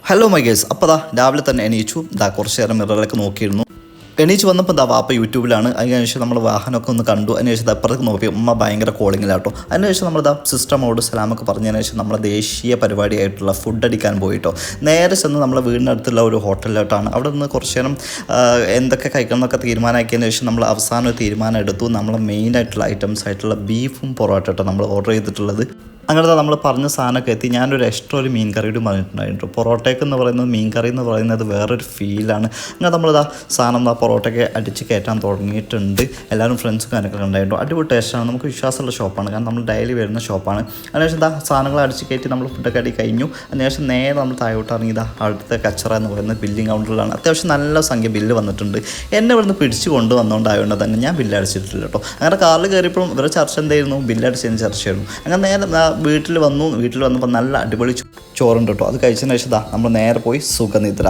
Hello my girls. അപ്പോൾ രാവിലെ തന്നെ എണീച്ചു. കുറച്ച് നേരം മിററിലൊക്കെ നോക്കിയിരുന്നു. എണീച്ച് വന്നപ്പോൾ വാപ്പ യൂട്യൂബിലാണ്. അതിനുശേഷം നമ്മൾ വാഹനമൊക്കെ ഒന്ന് കണ്ടു. അതിനുശേഷം അപ്പുറത്തേക്ക് നോക്കി ഉമ്മ ഭയങ്കര കോളിങ്ങിലാട്ടോ. അതിനുശേഷം നമ്മൾ സിസ്റ്റമോട് സലാമൊക്കെ പറഞ്ഞതിന് ശേഷം നമ്മളെ ദേശീയ പരിപാടിയായിട്ടുള്ള ഫുഡ് അടിക്കാൻ പോയിട്ടോ. നേരെ ചെന്ന് നമ്മളെ വീടിനടുത്തുള്ള ഒരു ഹോട്ടലിലോട്ടാണ്. അവിടെ നിന്ന് കുറച്ച് നേരം എന്തൊക്കെ കഴിക്കണം എന്നൊക്കെ തീരുമാനമാക്കിയതിന് ശേഷം നമ്മൾ അവസാനം ഒരു തീരുമാനം എടുത്തു. നമ്മളെ മെയിനായിട്ടുള്ള ഐറ്റംസ് ആയിട്ടുള്ള ബീഫും പൊറോട്ട കേട്ടോ നമ്മൾ ഓർഡർ ചെയ്തിട്ടുള്ളത്. അങ്ങനത്തെ നമ്മൾ പറഞ്ഞ സാധനമൊക്കെ എത്തി. ഞാനൊരു എക്സ്ട്രാ ഒരു മീൻ കറിയോട് പറഞ്ഞിട്ടുണ്ടായിരുന്നു. പൊറോട്ടയ്ക്ക് എന്ന് പറയുന്നത് മീൻ കറി എന്ന് പറയുന്നത് വേറൊരു ഫീലാണ്. അങ്ങനെ നമ്മളിതാ സാധനം പൊറോട്ടയ്ക്ക് അടിച്ച് കയറ്റാൻ തുടങ്ങിയിട്ടുണ്ട്. എല്ലാവരും ഫ്രണ്ട്സും കാര്യങ്ങളൊക്കെ ഉണ്ടായിരുന്നു. അടിപൊളി ടേസ്റ്റാണ്. നമുക്ക് വിശ്വാസമുള്ള ഷോപ്പാണ്. കാരണം നമ്മൾ ഡെയിലി വരുന്ന ഷോപ്പാണ്. അതിനുശേഷം സാധനങ്ങൾ അടിച്ച് കയറ്റി നമ്മൾ ഫുഡൊക്കെ അടി കഴിഞ്ഞു. അതിനുശേഷം നേരെ നമ്മൾ താഴോട്ട് ഇറങ്ങി അടുത്ത കച്ചറ എന്ന് പറയുന്നത് ബില്ലിംഗ് കൗണ്ടറിലാണ്. അത്യാവശ്യം നല്ല സംഖ്യ ബില്ല് വന്നിട്ടുണ്ട്. എന്നെ ഇവിടുന്ന് പിടിച്ച് കൊണ്ടുവന്നുകൊണ്ടായതുകൊണ്ട് തന്നെ ഞാൻ ബില്ല് അടിച്ചിട്ടില്ല കേട്ടോ. അങ്ങനെ കാറിൽ കയറിയപ്പോഴും ഇവരുടെ ചർച്ച എന്തായിരുന്നു? ബില്ലടിച്ചതിന് ചർച്ചയായിരുന്നു. അങ്ങനെ നേരെ വീട്ടിൽ വന്നപ്പോൾ നല്ല അടിപൊളി ചോറുണ്ട് കേട്ടോ. അത് കഴിച്ചതിന് ശേഷം നമ്മൾ നേരെ പോയി സുഖനിദ്ര.